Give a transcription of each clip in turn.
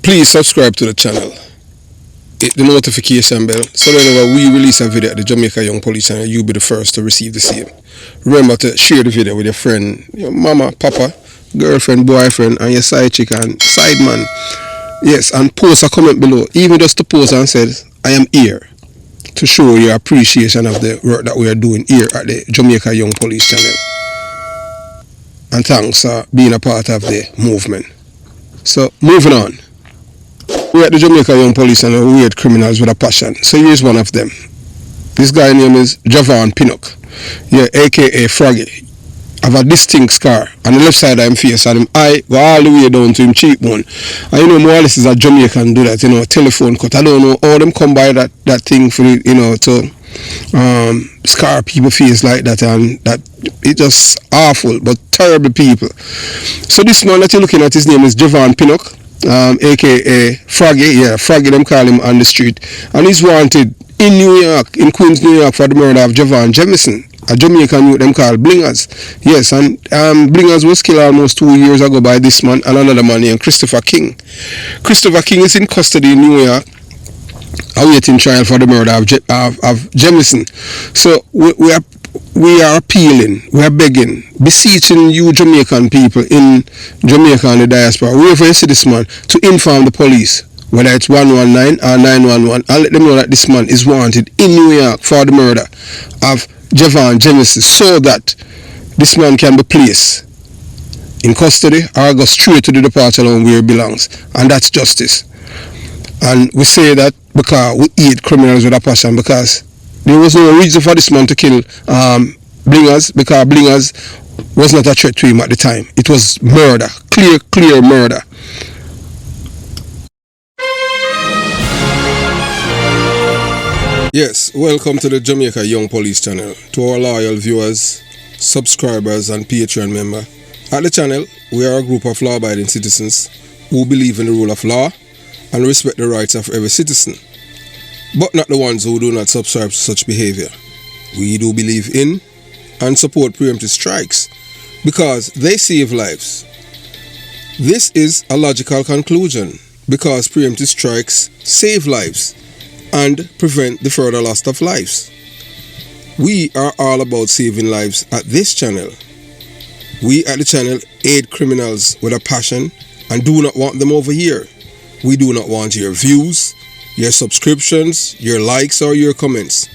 Please subscribe to the channel. Hit the notification bell so that whenever we release a video at the Jamaica Young Police channel, you'll be the first to receive the same. Remember to share the video with your friend, your mama, papa, girlfriend, boyfriend, and your side chick and side man. Yes, and post a comment below, even just to post and say, I am here to show your appreciation of the work that we are doing here at the Jamaica Young Police channel. And thanks for being a part of the movement. So, moving on. We at the Jamaica Young Police channel, we hate criminals with a passion. So here's one of them. This guy's name is Javon Pinnock. Yeah, aka Froggy. Have a distinct scar on the left side of his face, and him eye go all the way down to him cheekbone. And you know, more or less is a Jamaican do that, you know, telephone cut. I don't know how them come by that thing for, you know, to scar people face like that, and that it's just awful, but terrible people. So this man that you're looking at, his name is Javon Pinnock, aka Froggy. Yeah, Froggy them call him on the street, and he's wanted in New York, in Queens, New York, for the murder of Javon Jamison, a Jamaican youth them called Blingers. Yes, and Blingers was killed almost 2 years ago by this man and another man named Christopher King. Christopher King is in custody in New York, awaiting trial for the murder of Jamison. So we are appealing, we are begging, beseeching you Jamaican people in Jamaica and the diaspora, wherever you see this man, to inform the police, whether it's 119 or 911, and let them know that this man is wanted in New York for the murder of Javon Jamison, so that this man can be placed in custody or go straight to the departure home where he belongs. And that's justice. And we say that because we hate criminals with a passion, because there was no reason for this man to kill Blingers, because Blingers was not a threat to him at the time. It was murder, clear murder. Yes, welcome to the Jamaica Young Police channel. To our loyal viewers, subscribers and Patreon member. At the channel, we are a group of law-abiding citizens who believe in the rule of law and respect the rights of every citizen, but not the ones who do not subscribe to such behavior. We do believe in and support preemptive strikes because they save lives. This is a logical conclusion because preemptive strikes save lives and prevent the further loss of lives. We are all about saving lives at this channel. We at the channel aid criminals with a passion and do not want them over here. We do not want your views, your subscriptions, your likes or your comments.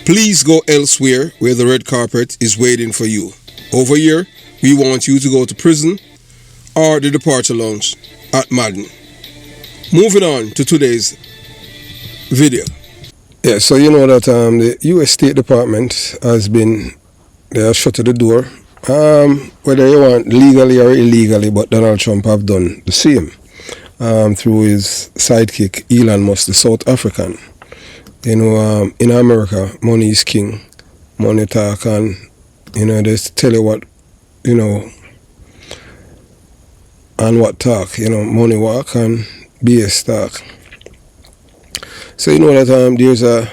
Please go elsewhere where the red carpet is waiting for you. Over here, we want you to go to prison or the departure lounge at Madden. Moving on to today's video. Yeah, so you know that the US State Department has been, they have shut the door, whether you want legally or illegally, but Donald Trump have done the same through his sidekick Elon Musk, the South African. You know, in America, money is king, money talk, and you know, they tell you what, you know, and what talk, you know, money walk and BS talk. So you know that there's a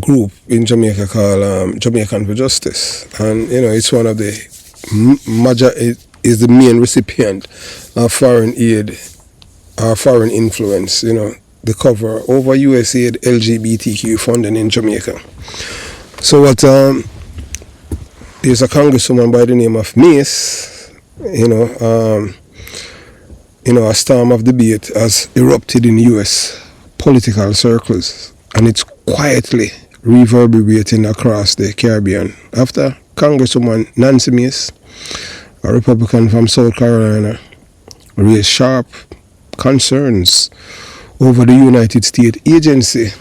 group in Jamaica called Jamaican for Justice, and you know, it's one of the is the main recipient of foreign aid or foreign influence. You know, they cover over USAID LGBTQ funding in Jamaica. So what there's a congresswoman by the name of Mace. You know, a storm of debate has erupted in US political circles, and it's quietly reverberating across the Caribbean after Congresswoman Nancy Mace, a Republican from South Carolina, raised sharp concerns over the United States Agency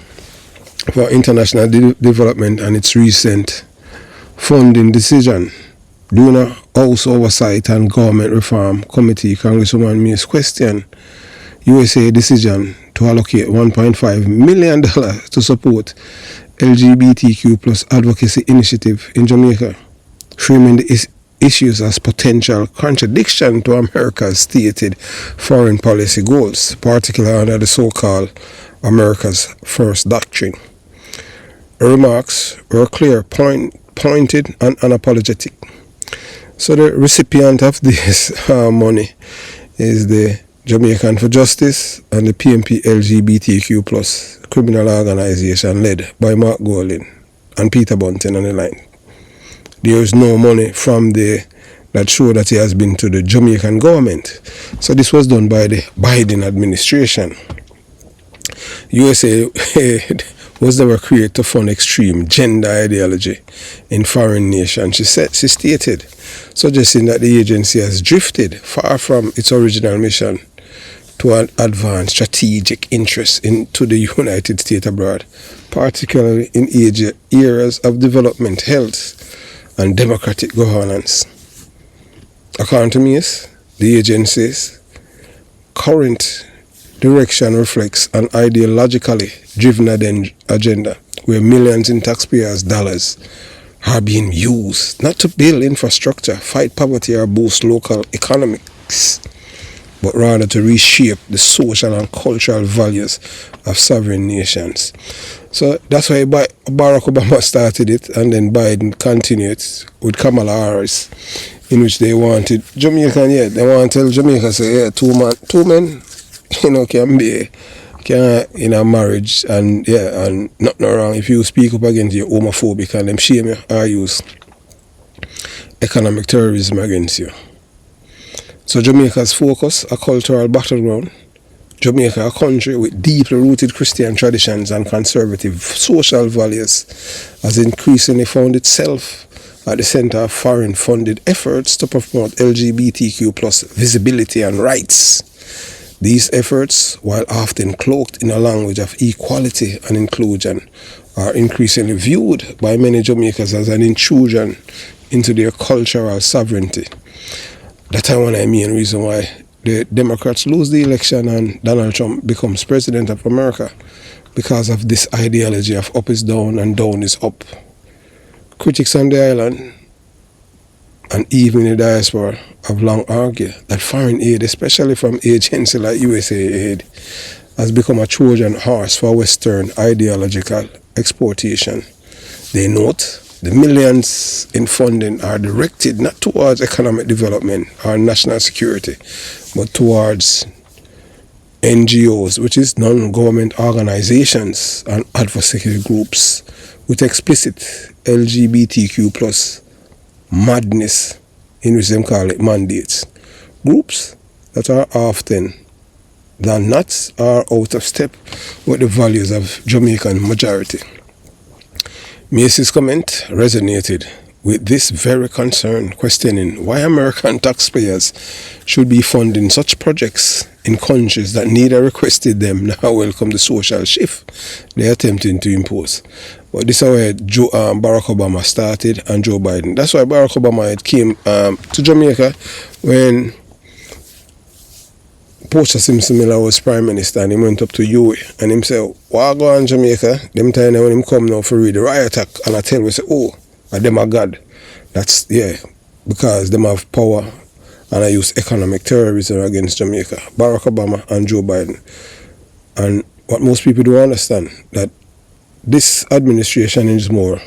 for International Development and its recent funding decision. During a House Oversight and Government Reform Committee, Congresswoman Mace questioned USA decision to allocate $1.5 million to support LGBTQ plus advocacy initiative in Jamaica, framing the issues as potential contradiction to America's stated foreign policy goals, particularly under the so-called America's First Doctrine. Her remarks were clear, pointed and unapologetic. So the recipient of this money is the Jamaican for Justice, and the PMP LGBTQ plus criminal organization led by Mark Golding and Peter Bunting on the line. There is no money from there that show that he has been to the Jamaican government. So this was done by the Biden administration. USAID was never created to fund extreme gender ideology in foreign nations, she stated, suggesting that the agency has drifted far from its original mission to advance strategic interests into the United States abroad, particularly in areas of development, health, and democratic governance. According to me, the agency's current direction reflects an ideologically driven agenda where millions in taxpayers' dollars are being used not to build infrastructure, fight poverty, or boost local economics, but rather to reshape the social and cultural values of sovereign nations. So that's why Barack Obama started it, and then Biden continued it with Kamala Harris, in which they wanted Jamaican, they want to tell Jamaica, say, two men, can be in a marriage, and and nothing wrong if you speak up against your homophobic and them shame you or use economic terrorism against you. So Jamaica's focus, a cultural battleground. Jamaica, a country with deeply rooted Christian traditions and conservative social values, has increasingly found itself at the center of foreign-funded efforts to promote LGBTQ plus visibility and rights. These efforts, while often cloaked in a language of equality and inclusion, are increasingly viewed by many Jamaicans as an intrusion into their cultural sovereignty. That's one main reason why the Democrats lose the election and Donald Trump becomes president of America, because of this ideology of up is down and down is up. Critics on the island and even in the diaspora have long argued that foreign aid, especially from agencies like USAID, has become a Trojan horse for Western ideological exploitation. They note the millions in funding are directed not towards economic development or national security, but towards NGOs, which is non-government organizations and advocacy groups with explicit LGBTQ plus madness, in which they call it mandates. Groups that are often than not are out of step with the values of Jamaican majority. Macy's comment resonated with this very concern, questioning why American taxpayers should be funding such projects in countries that neither requested them nor welcome the social shift they are attempting to impose. But this is where Barack Obama started, and Joe Biden. That's why Barack Obama came to Jamaica when Portia Simpson Miller was Prime Minister, and he went up to UA and him said, why go on Jamaica? Them time when him come now for read the riot act, and I tell we say, oh, them are God. That's, because them have power, and I use economic terrorism against Jamaica. Barack Obama and Joe Biden. And what most people don't understand, that this administration is more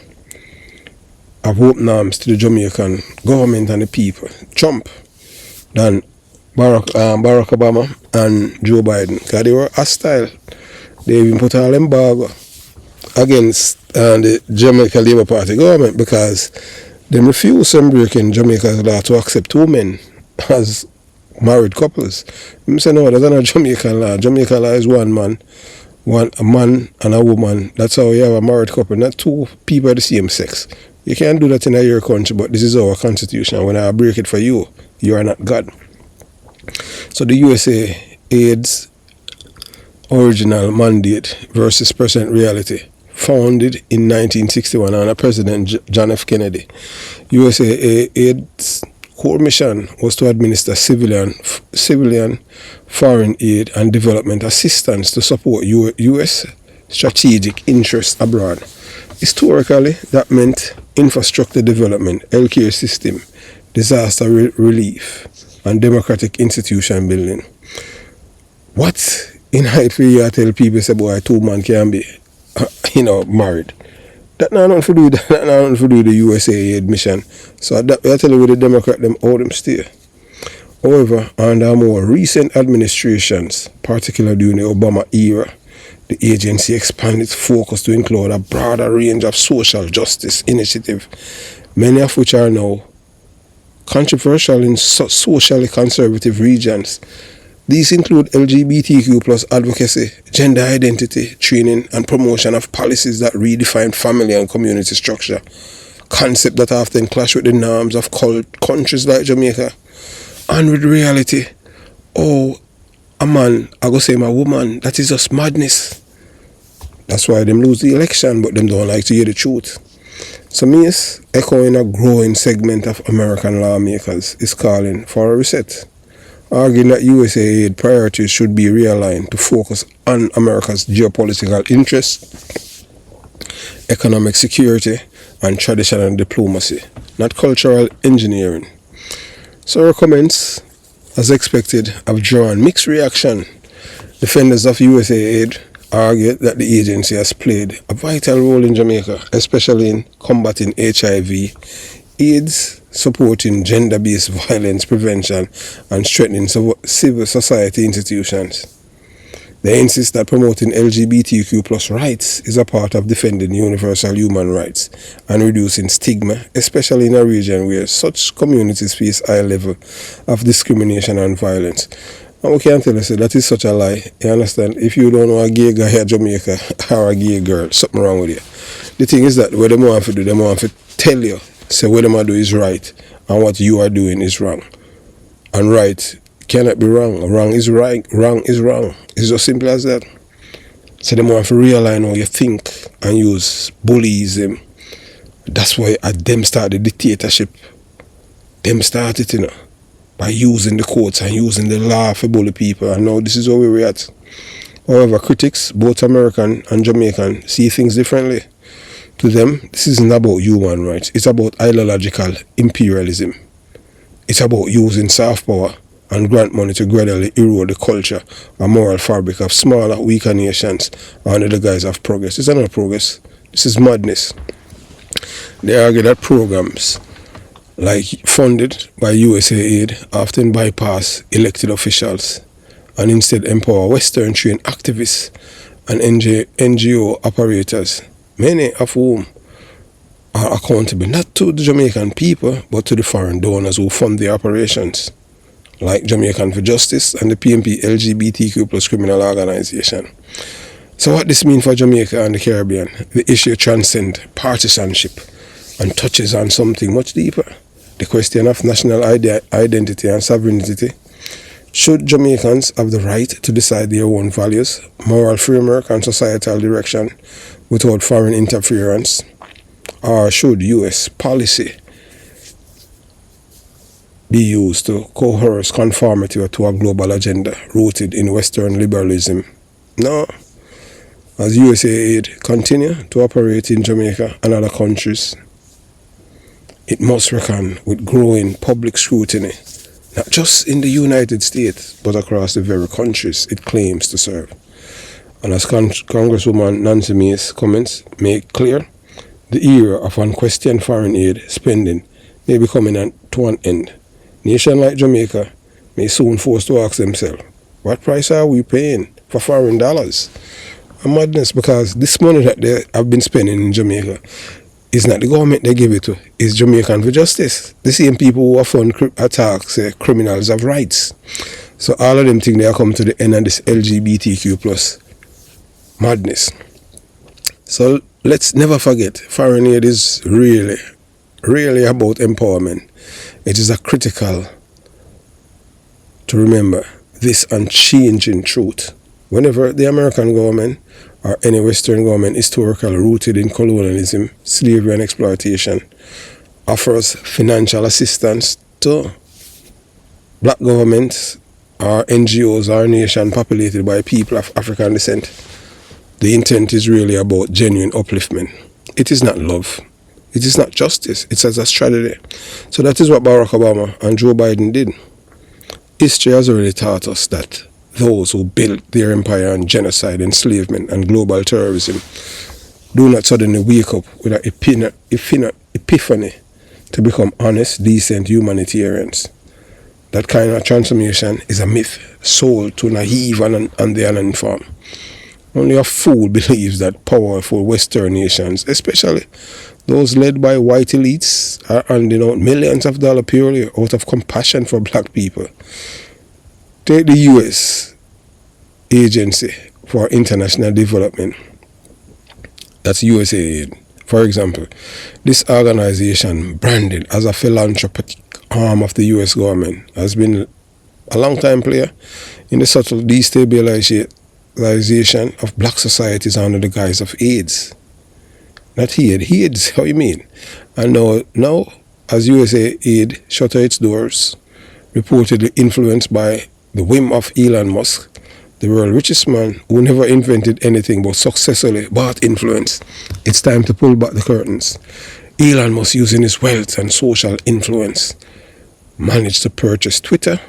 of open arms to the Jamaican government and the people, Trump, than Barack Obama and Joe Biden, because they were hostile. They even put all embargo against the Jamaica Labour Party government, because they refused some breaking Jamaica's law to accept women as married couples. They say no, that's not Jamaican law. Jamaican law is one man, a man and a woman. That's how you have a married couple, not two people of the same sex. You can't do that in your country, but this is our constitution. When I break it for you, you are not God. So the USAID's original mandate versus present reality, founded in 1961 under President John F. Kennedy. USAID's core mission was to administer civilian foreign aid and development assistance to support U.S. strategic interests abroad. Historically, that meant infrastructure development, healthcare system, disaster relief, and democratic institution building. What in height for you tell people say, boy, two man can be, married? That not nothing to do with that, not nothing to do with the USAID mission. So that I tell you with the Democrat them how them stay. However, under more recent administrations, particularly during the Obama era, the agency expanded its focus to include a broader range of social justice initiatives, many of which are now controversial in socially conservative regions. These include LGBTQ plus advocacy, gender identity training, and promotion of policies that redefine family and community structure, concepts that often clash with the norms of countries like Jamaica and with reality. Oh, a man, I go say my woman, that is just madness. That's why them lose the election, but them don't like to hear the truth. So me is echoing a growing segment of American lawmakers is calling for a reset, arguing that USAID priorities should be realigned to focus on America's geopolitical interests, economic security, and traditional diplomacy, not cultural engineering. So our comments, as expected, have drawn mixed reaction. Defenders of USAID argue that the agency has played a vital role in Jamaica, especially in combating HIV, AIDS, supporting gender-based violence prevention, and strengthening civil society institutions. They insist that promoting LGBTQ plus rights is a part of defending universal human rights and reducing stigma, especially in a region where such communities face high level of discrimination and violence. And we can't tell you that is such a lie. You understand? If you don't know a gay guy in Jamaica or a gay girl, something wrong with you. The thing is that what they want to do, they want to tell you, say what they do is right and what you are doing is wrong. And right cannot be wrong. Wrong is right. Wrong is wrong. It's as simple as that. So they want to realign how you think and use bullyism. That's why them start the dictatorship. Them started, by using the courts and using the law for bully people. And now this is how we're at. However, critics, both American and Jamaican, see things differently. To them, this isn't about human rights. It's about ideological imperialism. It's about using soft power and grant money to gradually erode the culture and moral fabric of smaller, weaker nations under the guise of progress. It's not progress. This is madness. They argue that programs like funded by USAID often bypass elected officials and instead empower Western trained activists and NGO operators, many of whom are accountable not to the Jamaican people but to the foreign donors who fund the operations, like Jamaican for Justice and the PMP LGBTQ plus criminal organization. So what this means for Jamaica and the Caribbean? The issue transcends partisanship and touches on something much deeper. The question of national identity and sovereignty. Should Jamaicans have the right to decide their own values, moral framework and societal direction without foreign interference? Or should US policy be used to coerce conformity to a global agenda rooted in Western liberalism? No. As USAID continue to operate in Jamaica and other countries, it must reckon with growing public scrutiny, not just in the United States, but across the very countries it claims to serve. And as Congresswoman Nancy Mace's comments make clear, the era of unquestioned foreign aid spending may be coming to an end. Nations like Jamaica may soon force to ask themselves, what price are we paying for foreign dollars? A madness, because this money that they have been spending in Jamaica is not the government they give it to, it's Jamaican for Justice. The same people who have fund attacks, criminals have rights. So all of them think they are coming to the end of this LGBTQ plus madness. So let's never forget, foreign aid is really about empowerment. It is a critical to remember this unchanging truth. Whenever the American government or any Western government historically rooted in colonialism, slavery and exploitation offers financial assistance to black governments or NGOs or nations populated by people of African descent, the intent is really about genuine upliftment. It is not love. It is not justice. It's as a strategy. So that is what Barack Obama and Joe Biden did. History has already taught us that those who built their empire on genocide, enslavement, and global terrorism do not suddenly wake up with an epiphany to become honest, decent humanitarians. that kind of transformation is a myth sold to naive and the uninformed. Only a fool believes that powerful Western nations, especially those led by white elites, are handing out millions of dollars purely out of compassion for black people. Take the US Agency for International Development, that's USAID. For example, this organization, branded as a philanthropic arm of the US government, has been a long time player in the subtle destabilization of black societies under the guise of AIDS. Not AIDS, how you mean? And now as USAID shutter its doors, reportedly influenced by the whim of Elon Musk, the world's richest man who never invented anything but successfully bought influence, it's time to pull back the curtains. Elon Musk, using his wealth and social influence, managed to purchase Twitter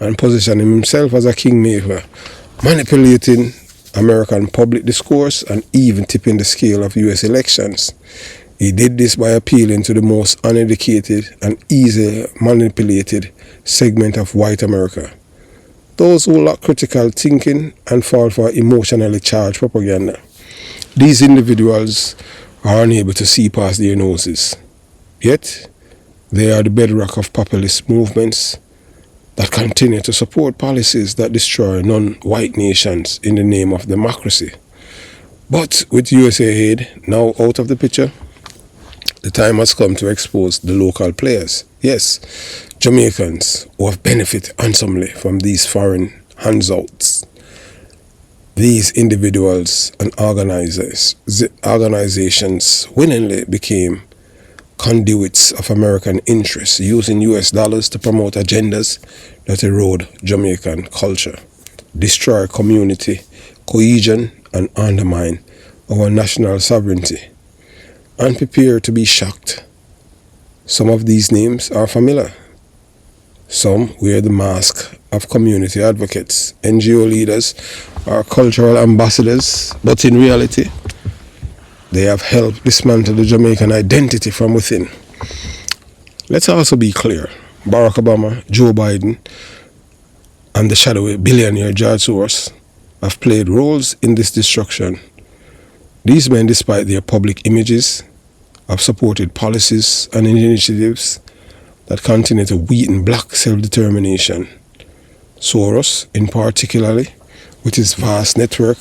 and position himself as a kingmaker, manipulating American public discourse and even tipping the scale of US elections. He did this by appealing to the most uneducated and easily manipulated segment of white America, those who lack critical thinking and fall for emotionally charged propaganda. These individuals are unable to see past their noses, yet they are the bedrock of populist movements that continue to support policies that destroy non-white nations in the name of democracy. But with USAID now out of the picture, the time has come to expose the local players. Yes, Jamaicans who have benefited handsomely from these foreign handouts. These individuals and organizations willingly became conduits of American interests, using US dollars to promote agendas that erode Jamaican culture, destroy community cohesion, and undermine our national sovereignty. And prepare to be shocked. Some of these names are familiar. Some wear the mask of community advocates, NGO leaders, or cultural ambassadors, but in reality, they have helped dismantle the Jamaican identity from within. Let's also be clear. Barack Obama, Joe Biden, and the shadowy billionaire George Soros have played roles in this destruction. These men, despite their public images, have supported policies and initiatives that continue to weaken black self-determination. Soros, in particular, with his vast network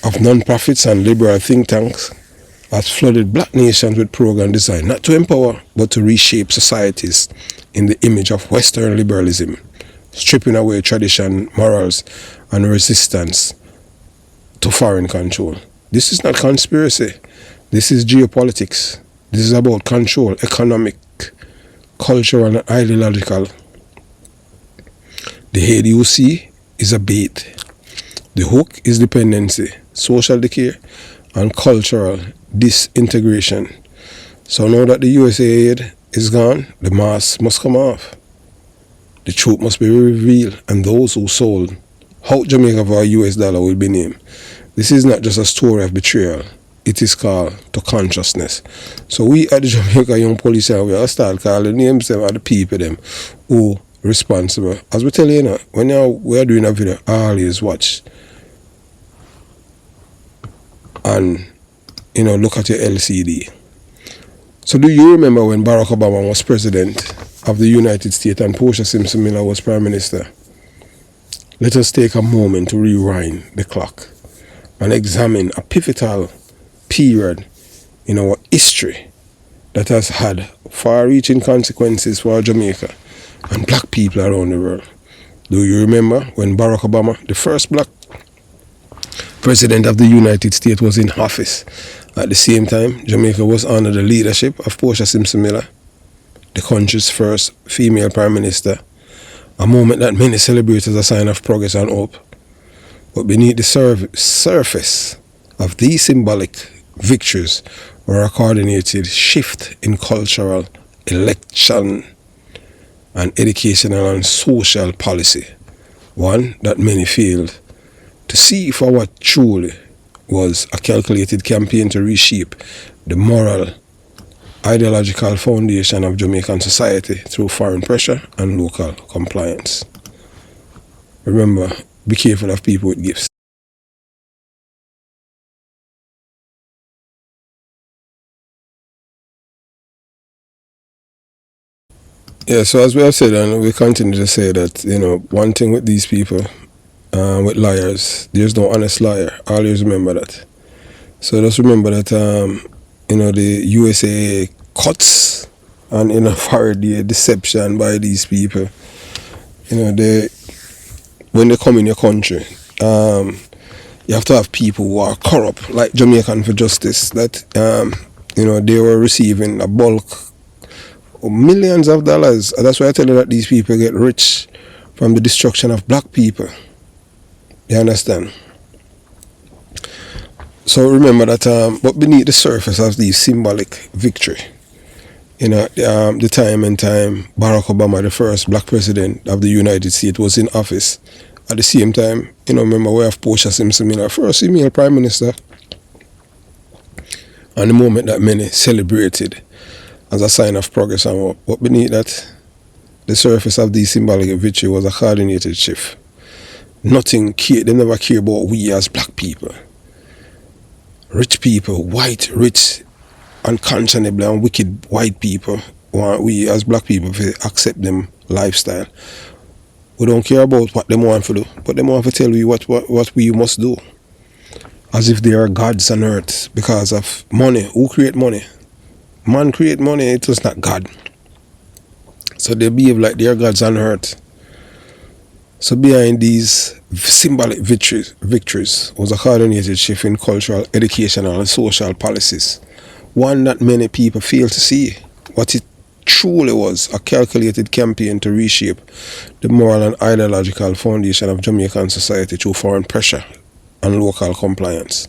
of non-profits and liberal think tanks, has flooded black nations with programs designed not to empower, but to reshape societies in the image of Western liberalism, stripping away tradition, morals, and resistance to foreign control. This is not conspiracy. This is geopolitics. This is about control, economic, cultural, and ideological. The head you see is a bait. The hook is dependency, social decay, and cultural disintegration. So now that the USAID is gone, the mask must come off. The truth must be revealed, and those who sold out Jamaica for a US dollar will be named. This is not just a story of betrayal. It is called to consciousness. So we at the Jamaica Young Police, we are start calling names them and the people them who responsible. As we tell you, when we are doing a video, always watch and look at your LCD. So do you remember when Barack Obama was president of the United States and Portia Simpson Miller was prime minister? Let us take a moment to rewind the clock and examine a pivotal period in our history that has had far-reaching consequences for Jamaica and black people around the world. Do you remember when Barack Obama, the first black president of the United States, was in office? At the same time, Jamaica was under the leadership of Portia Simpson Miller, the country's first female prime minister, a moment that many celebrate as a sign of progress and hope. But beneath the surface of these symbolic victories were a coordinated shift in cultural, election, and educational and social policy, one that many failed to see for what truly was a calculated campaign to reshape the moral ideological foundation of Jamaican society through foreign pressure and local compliance. Remember, be careful of people with gifts. Yeah, so as we have said, and we continue to say that, one thing with these people, with liars, there's no honest liar. Always remember that. So just remember that, the USAID cuts and, for the deception by these people, when they come in your country, you have to have people who are corrupt, like Jamaican for Justice, that, they were receiving a bulk of millions of dollars. And that's why I tell you that these people get rich from the destruction of black people. You understand? So remember that, but beneath the surface of these symbolic victory, the time and time Barack Obama, the first black president of the United States, was in office. At the same time, remember we have Portia Simpson Miller, first female prime minister. And the moment that many celebrated as a sign of progress and hope. But beneath that, the surface of these symbolic victory was a coordinated shift. They never care about we as black people. Rich people, white, rich, unconscionable and wicked white people want we as black people to accept them lifestyle. We don't care about what they want to do, but they want to tell we what we must do. As if they are gods on earth because of money. Who create money? Man create money, it was not God. So they behave like they are gods on earth. So behind these symbolic victories was a coordinated shift in cultural, educational and social policies. One that many people fail to see. What it truly was, a calculated campaign to reshape the moral and ideological foundation of Jamaican society through foreign pressure and local compliance.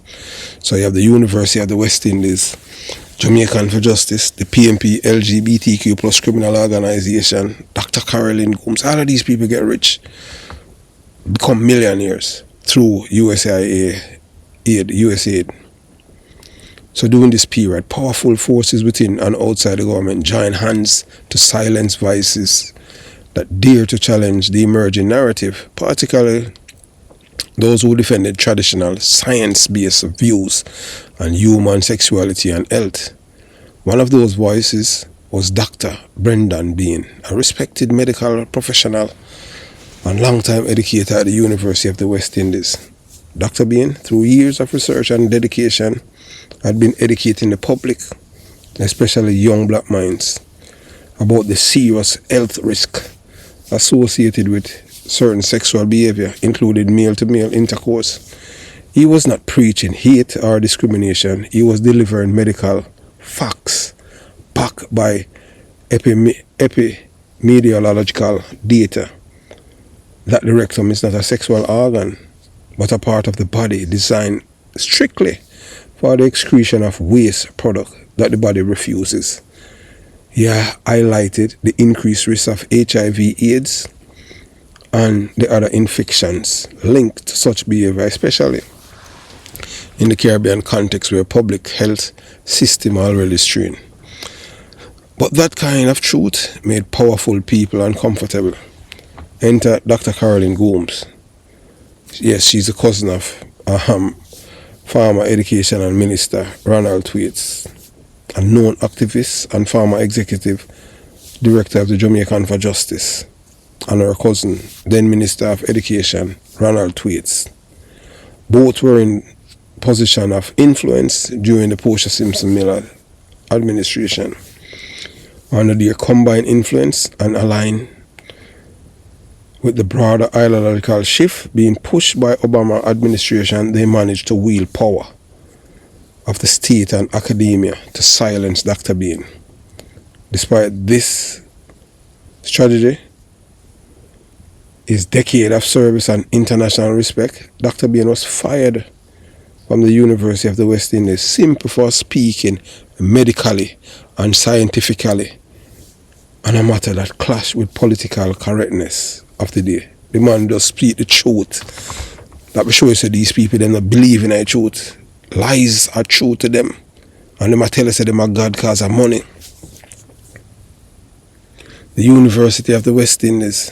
So you have the University of the West Indies, Jamaican for Justice, the PMP, LGBTQ plus criminal organization, Dr. Caroline Gooms. All of these people get rich, become millionaires through USAID. So during this period, powerful forces within and outside the government join hands to silence voices that dare to challenge the emerging narrative, particularly those who defended traditional science-based views on human sexuality and health. One of those voices was Dr. Brendan Bean, a respected medical professional and long-time educator at the University of the West Indies. Dr. Bean, through years of research and dedication, had been educating the public, especially young black minds, about the serious health risk associated with certain sexual behavior, including male-to-male intercourse. He was not preaching hate or discrimination. He was delivering medical facts backed by epidemiological data that the rectum is not a sexual organ, but a part of the body designed strictly for the excretion of waste product that the body refuses. He highlighted the increased risk of HIV/AIDS and the other infections linked to such behavior, especially in the Caribbean context where public health system are already strained. But that kind of truth made powerful people uncomfortable. Enter Dr. Caroline Gooms. Yes, she's a cousin of former education and minister Ronald Thwaites, a known activist and former executive director of the Jamaican for Justice, and her cousin, then Minister of Education, Ronald Thwaites. Both were in position of influence during the Portia Simpson Miller administration. Under their combined influence and aligned with the broader ideological shift being pushed by Obama administration, they managed to wield power of the state and academia to silence Dr. Bean. Despite this strategy, his decade of service and international respect, Dr. Bean was fired from the University of the West Indies simply for speaking medically and scientifically on a matter that clashed with political correctness of the day. The man just speak the truth. That will show you that these people they not believe in the truth. Lies are true to them. And them tell us that them are God cause of money. The University of the West Indies,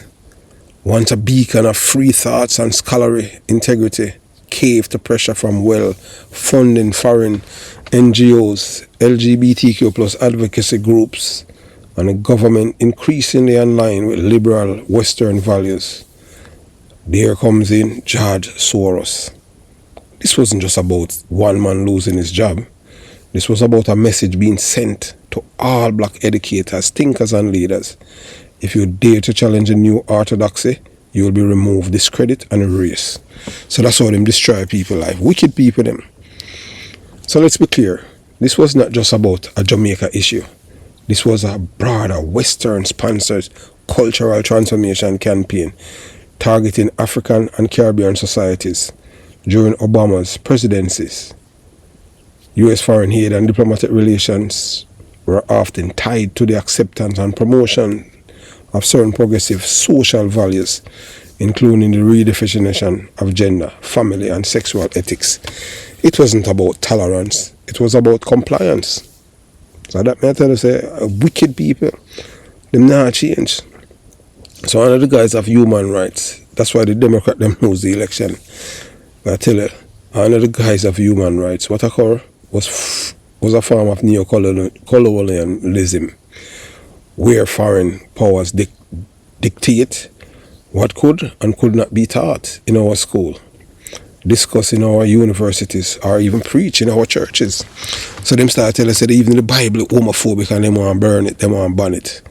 once a beacon of free thoughts and scholarly integrity, caved to pressure from well-funding foreign NGOs, LGBTQ plus advocacy groups, and a government increasingly in line with liberal Western values. There comes in George Soros. This wasn't just about one man losing his job. This was about a message being sent to all black educators, thinkers and leaders. If you dare to challenge a new orthodoxy, you will be removed, discredited and erased. So that's how them destroy people life. Wicked people them. So let's be clear. This was not just about a Jamaica issue. This was a broader Western-sponsored cultural transformation campaign targeting African and Caribbean societies during Obama's presidencies. U.S. foreign aid and diplomatic relations were often tied to the acceptance and promotion of certain progressive social values, including the redefinition of gender, family, and sexual ethics. It wasn't about tolerance, it was about compliance. So that may I tell you, say, wicked people, them not change. So one of the guys of human rights, that's why the Democrat them lose the election. But I tell you, one of the guys of human rights, what occurred was a form of neo-colonialism, where foreign powers dictate what could and could not be taught in our school, discussed in our universities, or even preached in our churches. So them start telling us that even the Bible is homophobic and they want to burn it, they want to ban it.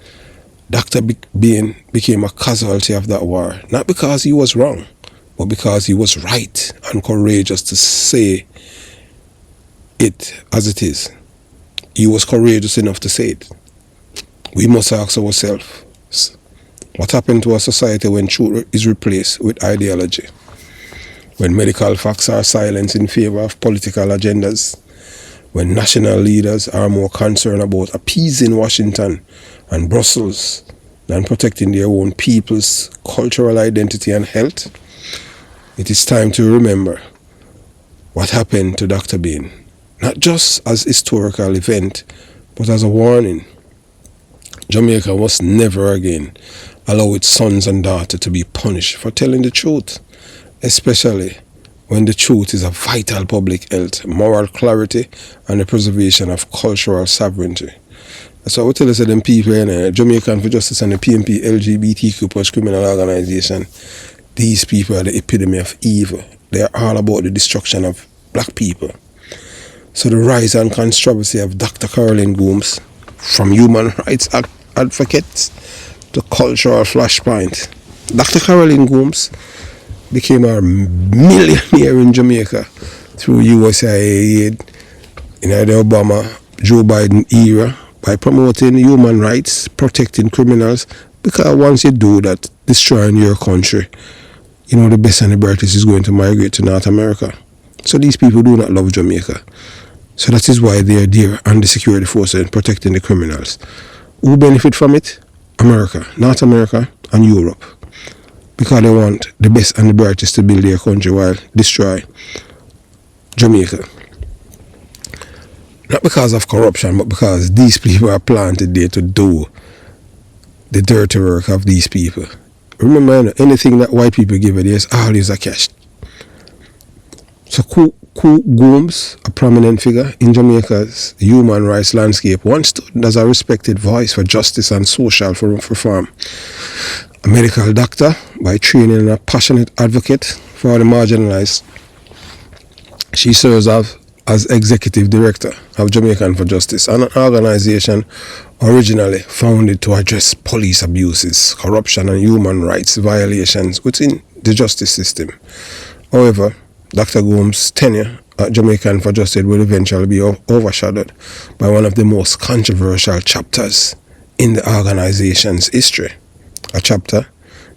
Dr. Bean became a casualty of that war, not because he was wrong, but because he was right and courageous to say it as it is. He was courageous enough to say it. We must ask ourselves, what happened to a society when truth is replaced with ideology? When medical facts are silenced in favor of political agendas? When national leaders are more concerned about appeasing Washington and Brussels than protecting their own people's cultural identity and health? It is time to remember what happened to Dr. Bean, not just as a historical event, but as a warning. Jamaica must never again allow its sons and daughters to be punished for telling the truth, especially when the truth is a vital public health, moral clarity, and the preservation of cultural sovereignty. That's what we tell us them people in Jamaican for Justice and the PMP LGBTQ plus criminal organization. These people are the epitome of evil. They are all about the destruction of black people. So the rise and controversy of Dr. Caroline Gooms, from human rights advocates to cultural flashpoint. Dr. Caroline Gooms became a millionaire in Jamaica through USAID in the Obama, Joe Biden era by promoting human rights, protecting criminals, because once you do that, destroying your country, you know the best and the brightest is going to migrate to North America. So these people do not love Jamaica. So that is why they are there and the security forces protecting the criminals. Who benefit from it? America, North America and Europe. Because they want the best and the brightest to build their country while destroy Jamaica. Not because of corruption, but because these people are planted there to do the dirty work of these people. Remember, anything that white people give it, there's always a cash. So Gooms, a prominent figure in Jamaica's human rights landscape, once stood as a respected voice for justice and social reform. A medical doctor by training and a passionate advocate for the marginalized. She serves as executive director of Jamaican for Justice, an organization originally founded to address police abuses, corruption and human rights violations within the justice system. However, Dr. Gooms' tenure at Jamaican for Justice will eventually be overshadowed by one of the most controversial chapters in the organization's history. A chapter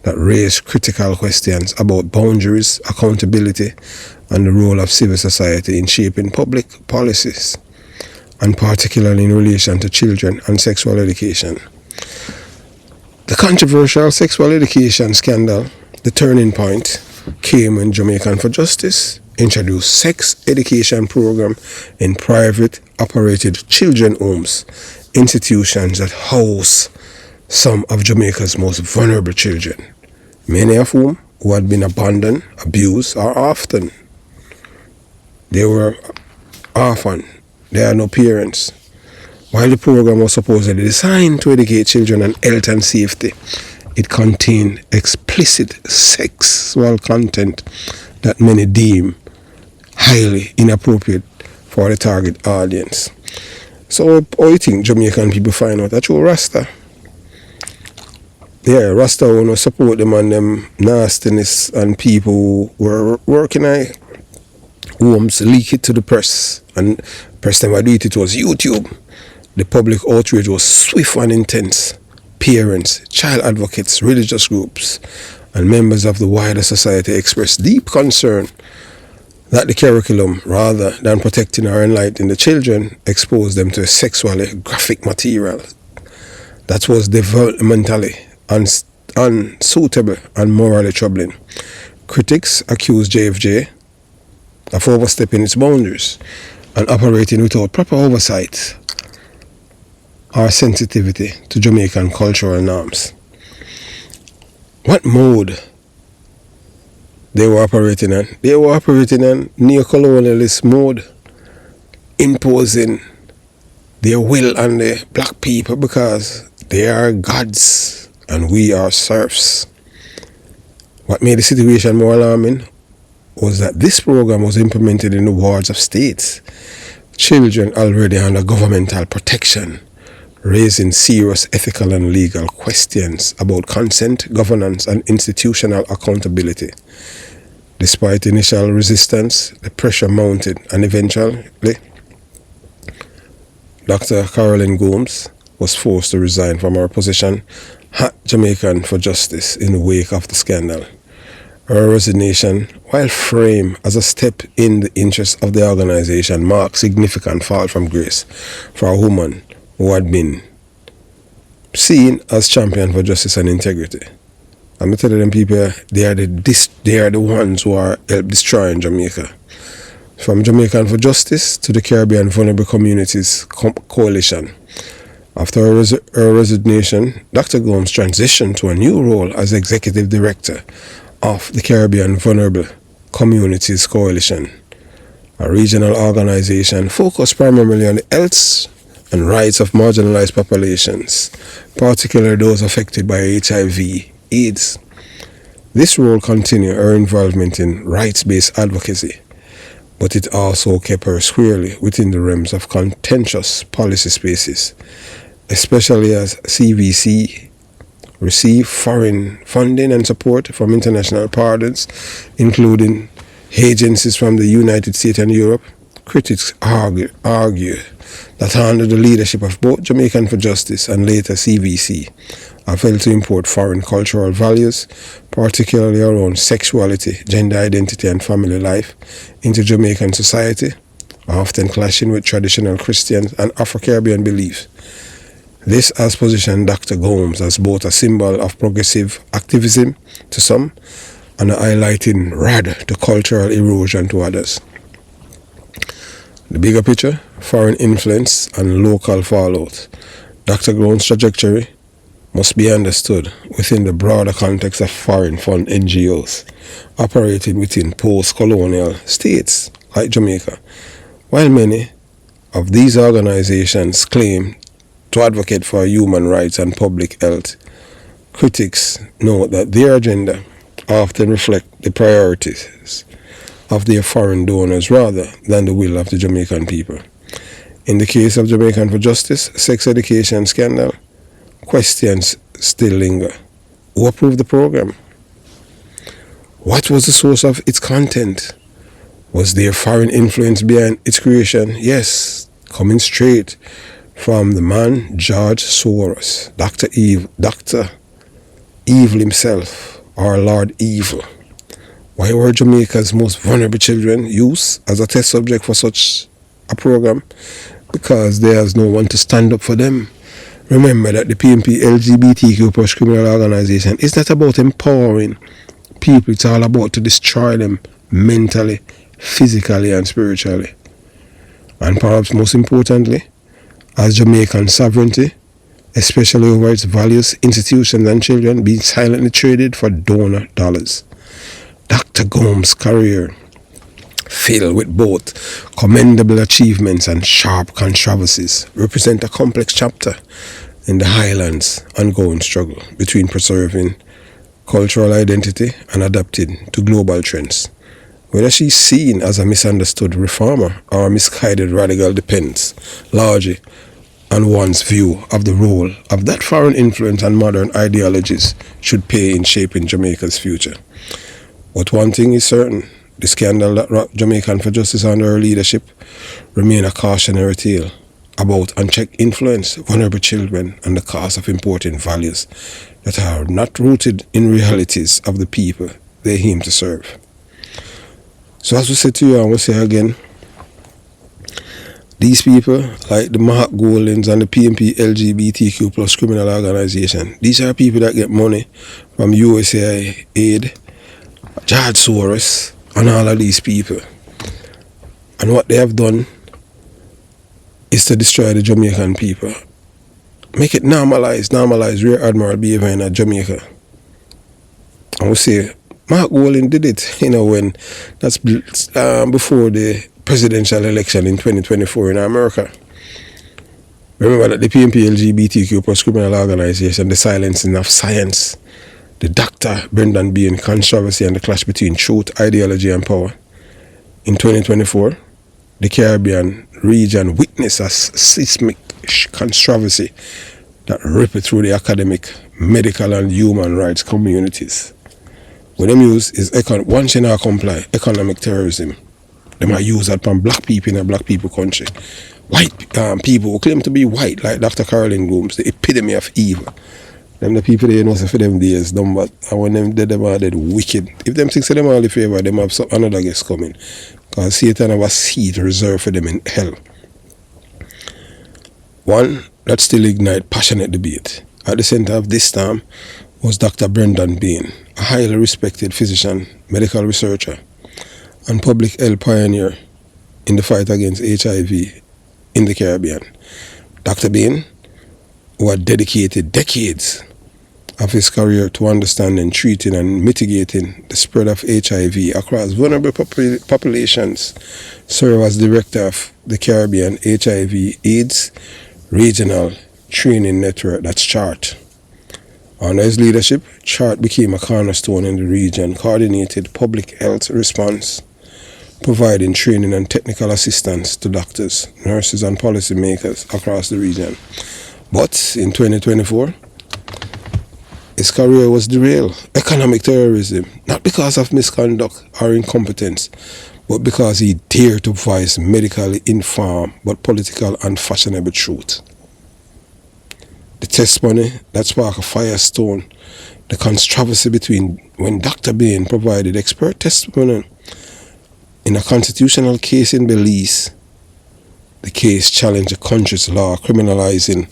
that raised critical questions about boundaries, accountability, and the role of civil society in shaping public policies, and particularly in relation to children and sexual education. The controversial sexual education scandal, the turning point, came when Jamaican for Justice introduced sex education program in private operated children homes, institutions that house some of Jamaica's most vulnerable children, many of whom had been abandoned, abused, or often they were orphaned. They had no parents. While the program was supposedly designed to educate children on health and safety, it contained explicit sexual content that many deem highly inappropriate for the target audience. So how you think Jamaican people find out? That's Rasta. Yeah, Rasta wanna support them on them nastiness, and people who were working at homes leak it to the press, and press time I do it was YouTube. The public outrage was swift and intense. Parents, child advocates, religious groups, and members of the wider society expressed deep concern that the curriculum, rather than protecting or enlightening the children, exposed them to sexually graphic material that was developmentally unsuitable and morally troubling. Critics accused JFJ of overstepping its boundaries and operating without proper oversight or sensitivity to Jamaican cultural norms. What mode they were operating in? They were operating in neo-colonialist mode, imposing their will on the black people because they are gods and we are serfs. What made the situation more alarming was that this program was implemented in the wards of states, children already under governmental protection, raising serious ethical and legal questions about consent, governance, and institutional accountability. Despite initial resistance, the pressure mounted, and eventually, Dr. Caroline Gomes was forced to resign from her position at Jamaican for Justice in the wake of the scandal. Her resignation, while framed as a step in the interest of the organization, marked significant fall from grace for a woman who had been seen as champion for justice and integrity. I'm telling them people, they are the ones who are help destroying Jamaica. From Jamaican for Justice to the Caribbean Vulnerable Communities Coalition. After her resignation, Dr. Gomes transitioned to a new role as Executive Director of the Caribbean Vulnerable Communities Coalition, a regional organization focused primarily on the health and rights of marginalized populations, particularly those affected by HIV/AIDS. This role continued her involvement in rights-based advocacy, but it also kept her squarely within the realms of contentious policy spaces, especially as CVC received foreign funding and support from international partners, including agencies from the United States and Europe. Critics argue that under the leadership of both Jamaican for Justice and later CVC, have failed to import foreign cultural values, particularly around sexuality, gender identity, and family life, into Jamaican society, often clashing with traditional Christian and Afro-Caribbean beliefs. This has positioned Dr. Gomes as both a symbol of progressive activism to some and a highlighting rod to cultural erosion to others. The bigger picture, foreign influence and local fallout. Dr. Gomes' trajectory must be understood within the broader context of foreign fund NGOs operating within post-colonial states like Jamaica. While many of these organizations claim to advocate for human rights and public health, critics note that their agenda often reflect the priorities of their foreign donors rather than the will of the Jamaican people. In the case of Jamaican for Justice sex education scandal, questions still linger. Who approved the program? What was the source of its content? Was there foreign influence behind its creation? Yes, coming straight from the man George Soros, Dr. Evil himself, or Lord Evil. Why were Jamaica's most vulnerable children used as a test subject for such a program? Because there's no one to stand up for them. Remember that the PMP LGBTQ plus criminal organization is not about empowering people, it's all about to destroy them mentally, physically, and spiritually. And perhaps most importantly, as Jamaican sovereignty especially over its values, institutions, and children being silently traded for donor dollars. Dr. Gomes' career, filled with both commendable achievements and sharp controversies, represent a complex chapter in the Highlands' ongoing struggle between preserving cultural identity and adapting to global trends. Whether she's seen as a misunderstood reformer or a misguided radical depends largely on one's view of the role of that foreign influence and modern ideologies should play in shaping Jamaica's future. But one thing is certain, the scandal that rocked Jamaican for justice under her leadership remain a cautionary tale about unchecked influence, vulnerable children, and the cost of importing values that are not rooted in realities of the people they aim to serve. So as we say to you, and we say again, these people, like the Mark Goldings and the PMP LGBTQ plus criminal organization, these are people that get money from USAID, George Soros, and all of these people. And what they have done is to destroy the Jamaican people. Make it normalize Rear Admiral behavior in Jamaica. And we say, Mark Golding did it, when that's before the presidential election in 2024 in America. Remember that the PMP LGBTQ plus criminal organization, the silencing of science, the Dr. Brendan Bean controversy and the clash between truth, ideology and power. In 2024, the Caribbean region witnessed a seismic controversy that ripped through the academic, medical and human rights communities. What them use is once you not comply, economic terrorism. Them are used upon black people in a black people country. White people who claim to be white, like Dr. Caroline Gomes, the epitome of evil. Them the people they know for them days done, but when them dead, them are dead wicked. If them think them all the favor, them have another guest coming. Because Satan have a seat reserved for them in hell. One that still ignite passionate debate. At the center of this storm was Dr. Brendan Bean, a highly respected physician, medical researcher, and public health pioneer in the fight against HIV in the Caribbean. Dr. Bean, who had dedicated decades of his career to understanding, treating, and mitigating the spread of HIV across vulnerable populations, served as director of the Caribbean HIV/AIDS Regional Training Network, that's CHART. Under his leadership, CHART became a cornerstone in the region, coordinated public health response, providing training and technical assistance to doctors, nurses, and policymakers across the region. But in 2024, his career was derailed. Economic terrorism, not because of misconduct or incompetence, but because he dared to voice medically informed but political and fashionable truth. The testimony that sparked a firestone, the controversy between when Dr. Bain provided expert testimony in a constitutional case in Belize. The case challenged the country's law criminalizing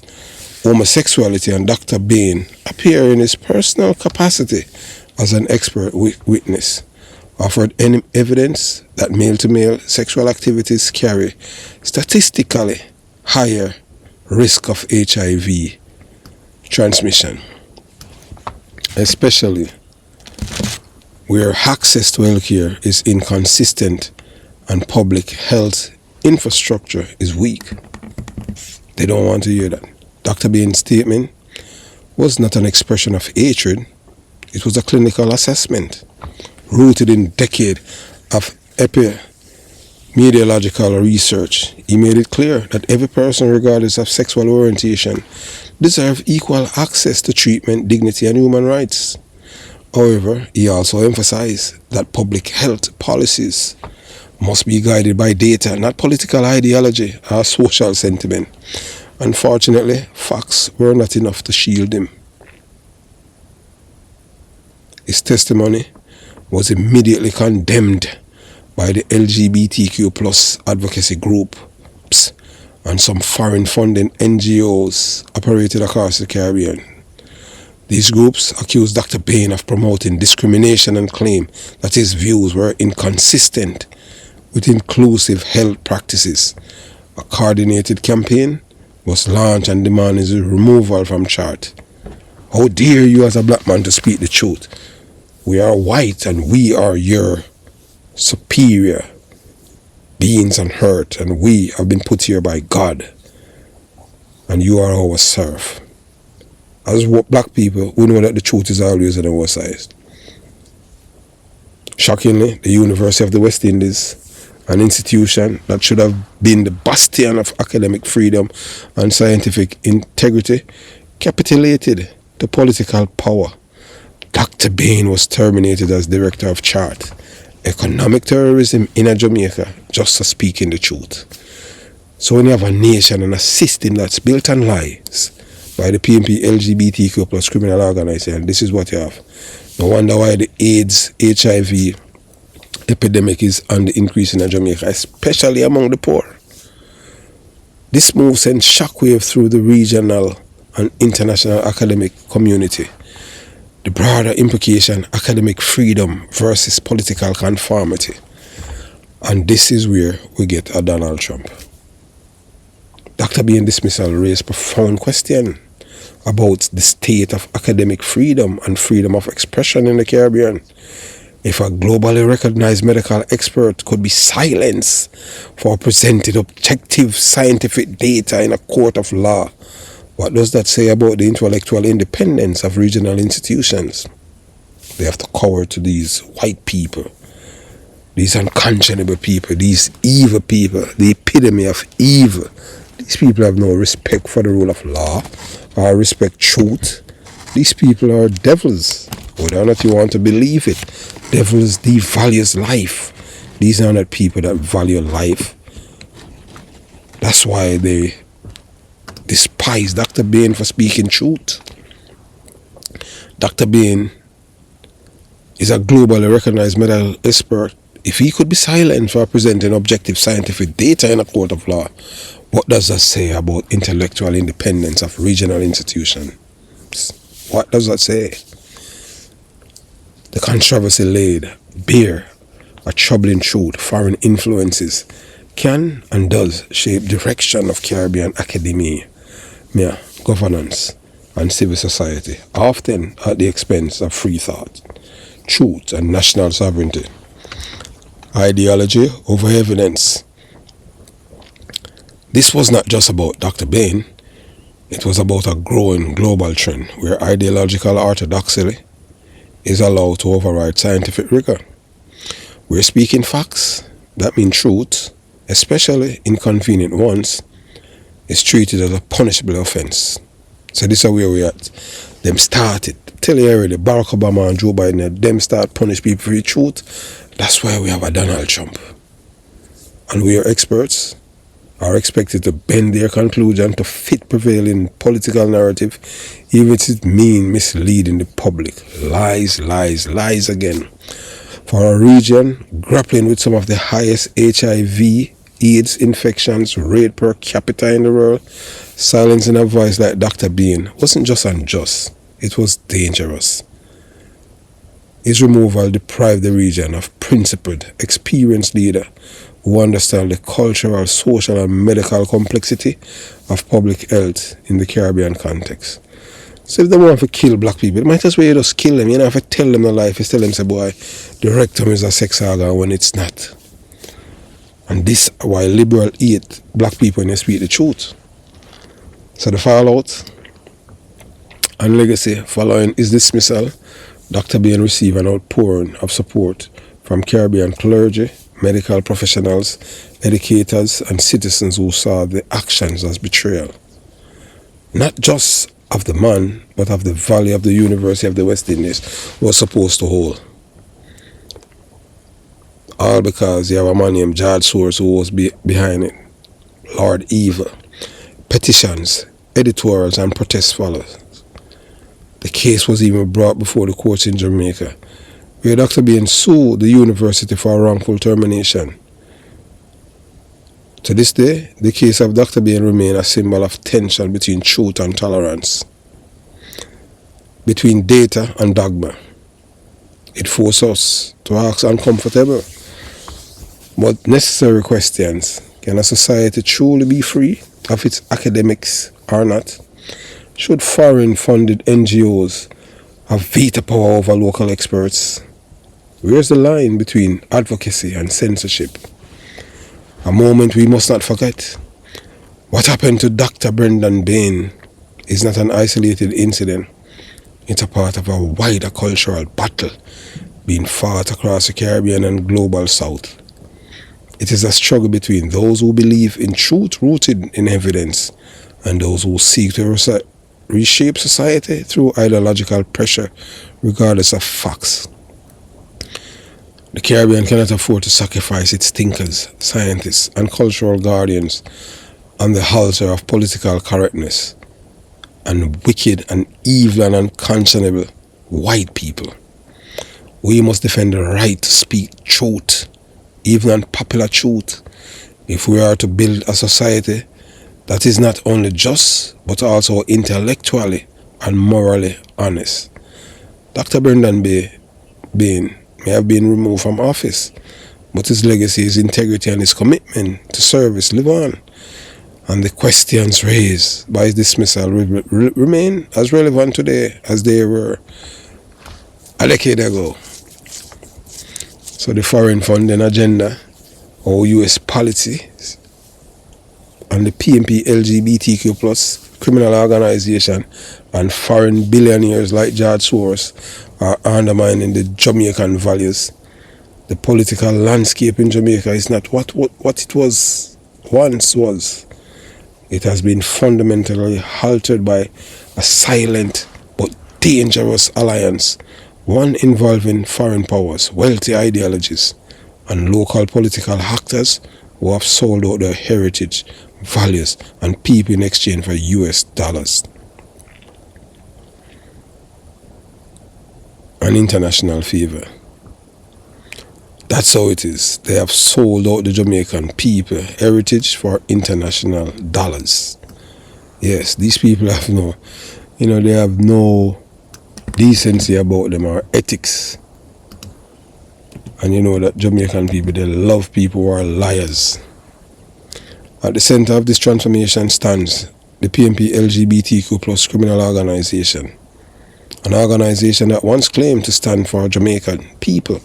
homosexuality, and Dr. Bain, appearing in his personal capacity as an expert witness, offered any evidence that male-to-male sexual activities carry statistically higher risk of HIV transmission, especially where access to healthcare is inconsistent and public health infrastructure is weak. They don't want to hear that. Dr. Bain's statement was not an expression of hatred. It was a clinical assessment rooted in decades of epidemiological research. He made it clear that every person, regardless of sexual orientation, deserves equal access to treatment, dignity, and human rights. However, he also emphasized that public health policies must be guided by data, not political ideology or social sentiment. Unfortunately, facts were not enough to shield him. His testimony was immediately condemned by the LGBTQ plus advocacy groups and some foreign funding NGOs operated across the Caribbean. These groups accused Dr. Bain of promoting discrimination and claimed that his views were inconsistent with inclusive health practices. A coordinated campaign was launched and demand his removal from chart. How dare you as a black man to speak the truth? We are white and we are your superior beings on earth, and we have been put here by God, and you are our serf. As black people, we know that the truth is always on our side. Shockingly, the University of the West Indies, an institution that should have been the bastion of academic freedom and scientific integrity, capitulated to political power. Dr. Bain was terminated as director of chart. Economic terrorism in Jamaica, just for speaking the truth. So when you have a nation and a system that's built on lies by the PNP LGBTQ plus criminal organization, this is what you have. No wonder why the AIDS, HIV epidemic is on the increase in Jamaica, especially among the poor. This move sends shockwave through the regional and international academic community. The broader implication, academic freedom versus political conformity. And this is where we get a Donald Trump. Dr. Bain's dismissal raised profound question about the state of academic freedom and freedom of expression in the Caribbean. If a globally recognized medical expert could be silenced for presenting objective scientific data in a court of law, what does that say about the intellectual independence of regional institutions? They have to cower to these white people, these unconscionable people, these evil people, the epitome of evil. These people have no respect for the rule of law or respect truth. These people are devils, whether or not you want to believe it. Devils devalues life. These are not people that value life. That's why they despise Dr. Bain for speaking truth. Dr. Bain is a globally recognized medical expert. If he could be silent for presenting objective scientific data in a court of law, what does that say about intellectual independence of regional institutions? What does that say? The controversy laid bare a troubling truth. Foreign influences can and does shape direction of Caribbean academia, governance, and civil society, often at the expense of free thought, truth, and national sovereignty. Ideology over evidence. This was not just about Dr. Bain. It was about a growing global trend where ideological orthodoxy is allowed to override scientific rigor. We're speaking facts, that means truth, especially inconvenient ones, is treated as a punishable offense. So this is where we at. Them started, tell you already, Barack Obama and Joe Biden, them start punish people for the truth. That's why we have a Donald Trump. And we are experts, are expected to bend their conclusion to fit prevailing political narrative, even if it means misleading the public. Lies, lies, lies again. For a region grappling with some of the highest HIV, AIDS infections rate per capita in the world, silencing a voice like Dr. Bain wasn't just unjust, it was dangerous. His removal deprived the region of principled, experienced leader who understand the cultural, social, and medical complexity of public health in the Caribbean context. So if they want to kill black people, it might as well just kill them. You know, if I tell them the life, tell them, say, boy, the rectum is a sex organ when it's not. And this why liberal hate black people when they speak the truth. So the fallout and legacy following his dismissal, Dr. Bain received an outpouring of support from Caribbean clergy, medical professionals, educators, and citizens who saw the actions as betrayal. Not just of the man, but of the value of the University of the West Indies was supposed to hold. All because you have a man named George Soros who was behind it. Lord Evil. Petitions, editorials, and protests followed. The case was even brought before the courts in Jamaica, where Dr. Bain sued the university for wrongful termination. To this day, the case of Dr. Bain remains a symbol of tension between truth and tolerance, between data and dogma. It forces us to ask uncomfortable but necessary questions. Can a society truly be free of its academics or not? Should foreign-funded NGOs have veto power over local experts? Where's the line between advocacy and censorship? A moment we must not forget. What happened to Dr. Brendan Bain is not an isolated incident. It's a part of a wider cultural battle being fought across the Caribbean and global South. It is a struggle between those who believe in truth rooted in evidence and those who seek to reshape society through ideological pressure regardless of facts. The Caribbean cannot afford to sacrifice its thinkers, scientists, and cultural guardians on the altar of political correctness and wicked and evil and unconscionable white people. We must defend the right to speak truth, even unpopular truth, if we are to build a society that is not only just, but also intellectually and morally honest. Dr. Brendan Bain may have been removed from office, but his legacy, his integrity, and his commitment to service live on. And the questions raised by his dismissal remain as relevant today as they were a decade ago. So the foreign funding agenda, or US policies, and the PMP LGBTQ plus criminal organization and foreign billionaires like George Soros are undermining the Jamaican values. The political landscape in Jamaica is not what it was once was. It has been fundamentally altered by a silent but dangerous alliance, one involving foreign powers, wealthy ideologies, and local political actors who have sold out their heritage, values, and people in exchange for US dollars. An international favor. That's how it is. They have sold out the Jamaican people heritage for international dollars. Yes, these people have they have no decency about them or ethics. And you know that Jamaican people, they love people who are liars. At the center of this transformation stands the PMP LGBTQ plus criminal organization. An organization that once claimed to stand for Jamaican people,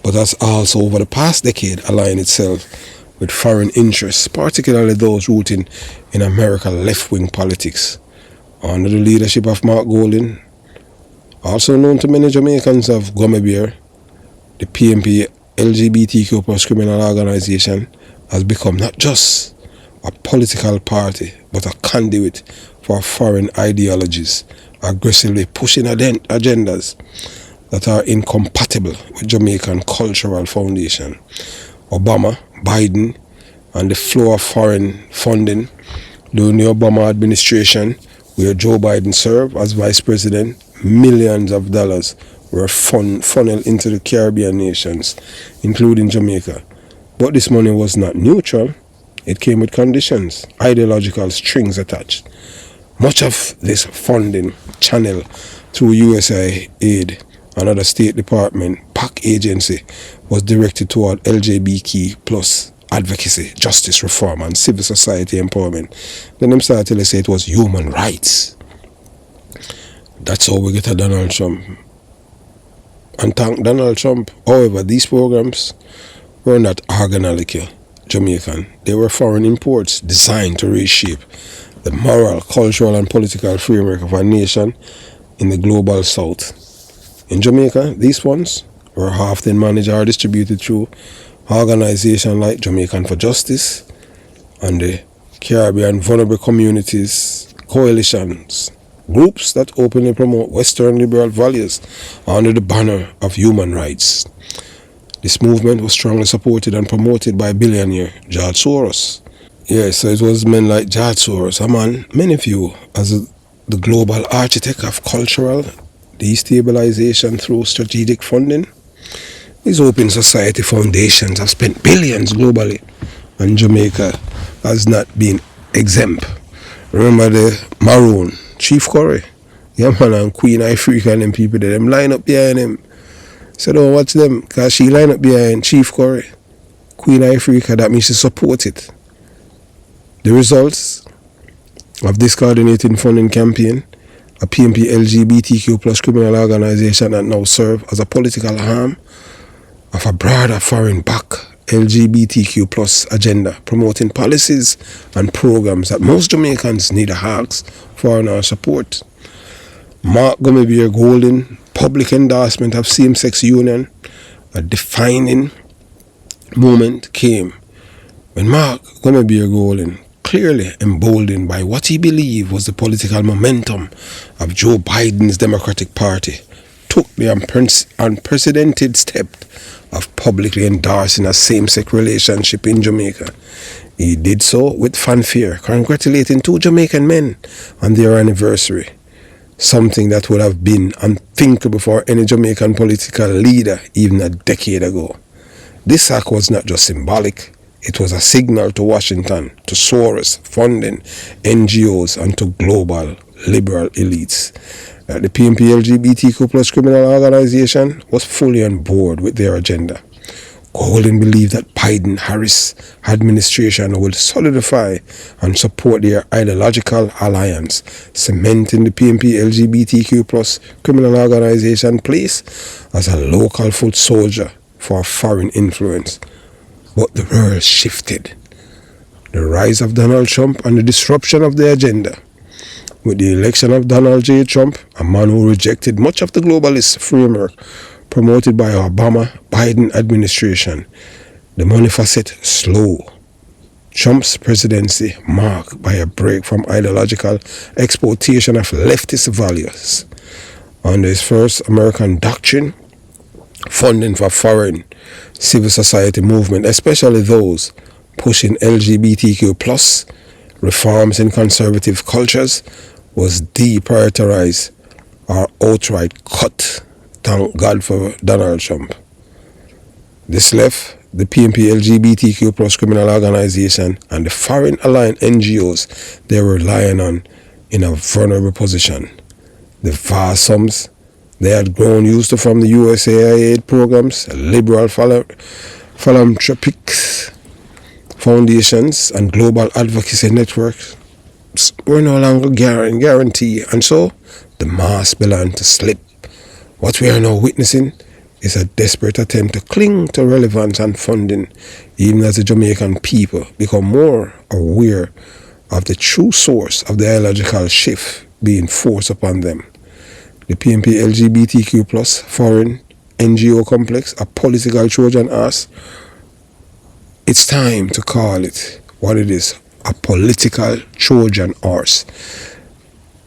but has also over the past decade aligned itself with foreign interests, particularly those rooted in American left-wing politics. Under the leadership of Mark Golding, also known to many Jamaicans of Gummy Bear, the PMP LGBTQ plus criminal organization has become not just a political party, but a conduit for foreign ideologies, aggressively pushing agendas that are incompatible with Jamaican cultural foundation. Obama, Biden, and the flow of foreign funding during the Obama administration, where Joe Biden served as vice president, millions of dollars were funneled into the Caribbean nations, including Jamaica. But this money was not neutral. It came with conditions, ideological strings attached. Much of this funding channeled through USAID, another State Department PAC agency, was directed toward LGBT plus advocacy, justice reform, and civil society empowerment. Then them started to say it was human rights. That's how we get a Donald Trump. And thank Donald Trump. However, these programs were not organally Jamaican. They were foreign imports designed to reshape the moral, cultural, and political framework of our nation in the global South. In Jamaica, these funds were often managed or distributed through organizations like Jamaican for Justice and the Caribbean Vulnerable Communities Coalitions, groups that openly promote Western liberal values under the banner of human rights. This movement was strongly supported and promoted by billionaire George Soros. Yes, so it was men like George Soros, a man many view as the global architect of cultural destabilization through strategic funding. These open society foundations have spent billions globally, and Jamaica has not been exempt. Remember the Maroon, Chief Curry, yeah man, and Queen Ifrica and them people there, them line up behind him. So don't watch them, because she line up behind Chief Curry, Queen Ifrica, that means she support it. The results of this coordinating funding campaign, a PNP LGBTQ plus criminal organization that now serves as a political arm of a broader foreign-backed LGBTQ plus agenda, promoting policies and programs that most Jamaicans need to ask for our support. Mark Gummibeer Golden public endorsement of same-sex union, a defining moment came when Mark Gummibeer Golden, clearly emboldened by what he believed was the political momentum of Joe Biden's Democratic Party, took the unprecedented step of publicly endorsing a same-sex relationship in Jamaica. He did so with fanfare, congratulating two Jamaican men on their anniversary, something that would have been unthinkable for any Jamaican political leader even a decade ago. This act was not just symbolic, it was a signal to Washington, to Soros, funding, NGOs, and to global liberal elites that the PNP LGBTQ plus criminal organization was fully on board with their agenda. Golden believed that Biden-Harris administration will solidify and support their ideological alliance, cementing the PNP LGBTQ plus criminal organization place as a local foot soldier for foreign influence. But the world shifted. The rise of Donald Trump and the disruption of the agenda. With the election of Donald J. Trump, a man who rejected much of the globalist framework promoted by Obama-Biden administration, the multifaceted slow. Trump's presidency marked by a break from ideological exploitation of leftist values. Under his first American doctrine, funding for foreign civil society movement, especially those pushing LGBTQ plus reforms in conservative cultures, was deprioritized or outright cut. Thank God for Donald Trump. This left the PNP LGBTQ plus criminal organization and the foreign aligned NGOs they were relying on in a vulnerable position. The vast sums they had grown used to from the USAID programs, liberal philanthropic foundations, and global advocacy networks were no longer guaranteed, and so the mass began to slip. What we are now witnessing is a desperate attempt to cling to relevance and funding, even as the Jamaican people become more aware of the true source of the ideological shift being forced upon them. The PNP LGBTQ plus foreign NGO complex, a political Trojan horse, it's time to call it what it is, a political Trojan horse.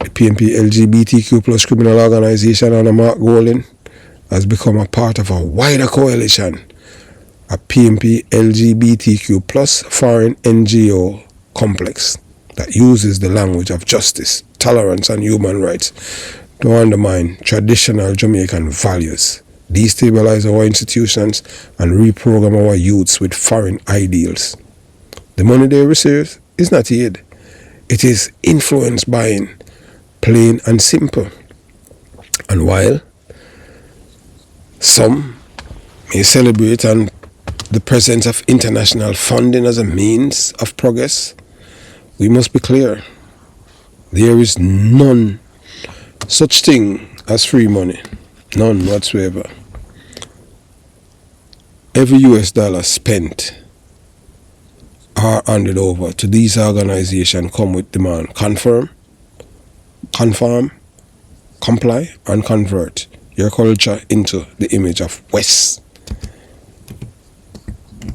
The PNP LGBTQ plus criminal organization under Mark Golden has become a part of a wider coalition, a PNP LGBTQ plus foreign NGO complex that uses the language of justice, tolerance, and human rights to undermine traditional Jamaican values, destabilize our institutions, and reprogram our youths with foreign ideals. The money they receive is not aid. It is influence buying, plain and simple. And while some may celebrate on the presence of international funding as a means of progress, we must be clear. There is none such thing as free money. None whatsoever. Every US dollar spent or handed over to these organizations come with demand. Confirm, comply, and convert your culture into the image of West.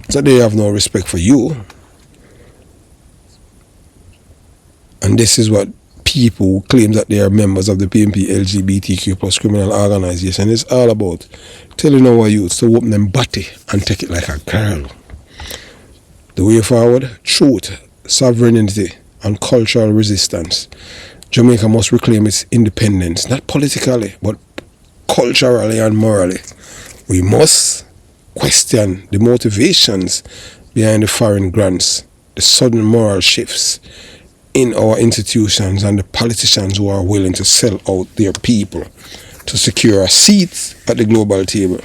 So they have no respect for you. And this is what people who claim that they are members of the PNP LGBTQ plus criminal organization is all about. Telling our youths to open them body and take it like a girl. The way forward, truth, sovereignty, and cultural resistance. Jamaica must reclaim its independence, not politically, but culturally and morally. We must question the motivations behind the foreign grants, the sudden moral shifts in our institutions, and the politicians who are willing to sell out their people to secure a seat at the global table.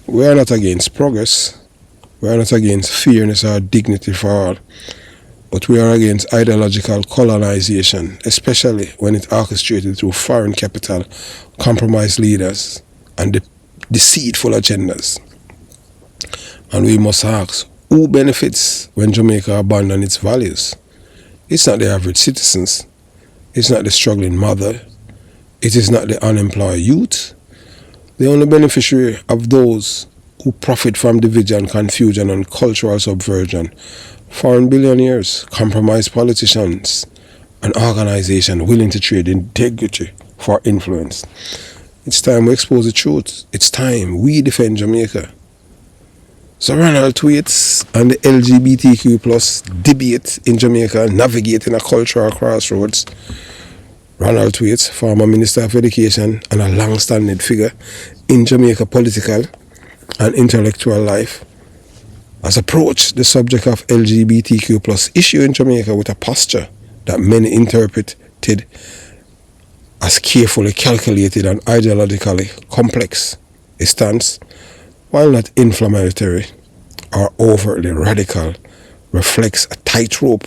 We are not against progress. We are not against fairness or dignity for all. But we are against ideological colonization, especially when it's orchestrated through foreign capital, compromised leaders, and deceitful agendas. And we must ask, who benefits when Jamaica abandons its values? It's not the average citizens. It's not the struggling mother. It is not the unemployed youth. The only beneficiary of those who profit from division, confusion, and cultural subversion, foreign billionaires, compromised politicians, and organizations willing to trade integrity for influence. It's time we expose the truth. It's time we defend Jamaica. So Ronald tweets on the LGBTQ plus debate in Jamaica, navigating a cultural crossroads. Ronald tweets, former Minister of Education and a long-standing figure in Jamaica political and intellectual life, has approached the subject of LGBTQ plus issue in Jamaica with a posture that many interpreted as carefully calculated and ideologically complex. His stance, while not inflammatory or overtly radical, reflects a tightrope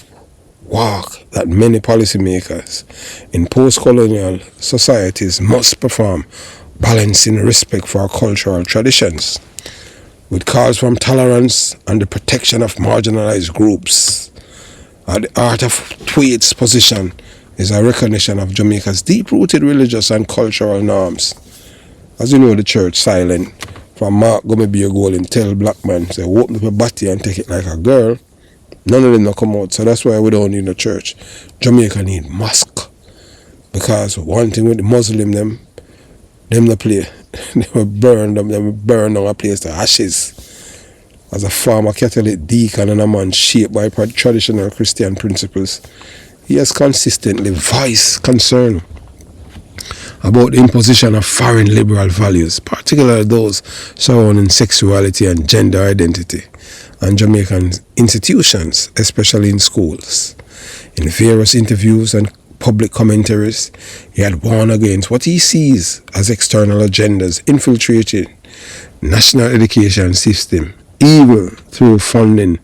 walk that many policymakers in post-colonial societies must perform, balancing respect for our cultural traditions with calls from tolerance and the protection of marginalized groups. At the heart of Tweet's position is a recognition of Jamaica's deep-rooted religious and cultural norms. As you know, the church silent from Mark gonna be a goal and tell black man, say, open up a body and take it like a girl. None of them not come out, so that's why we don't need no church. Jamaica need mosque. Because one thing with the Muslim, them not play. They will burn them, they will burn down a place to ashes. As a former Catholic deacon and a man shaped by traditional Christian principles, he has consistently voiced concern about the imposition of foreign liberal values, particularly those surrounding sexuality and gender identity, and Jamaican institutions, especially in schools. In various interviews and public commentaries, he had warned against what he sees as external agendas infiltrating national education system, even through funding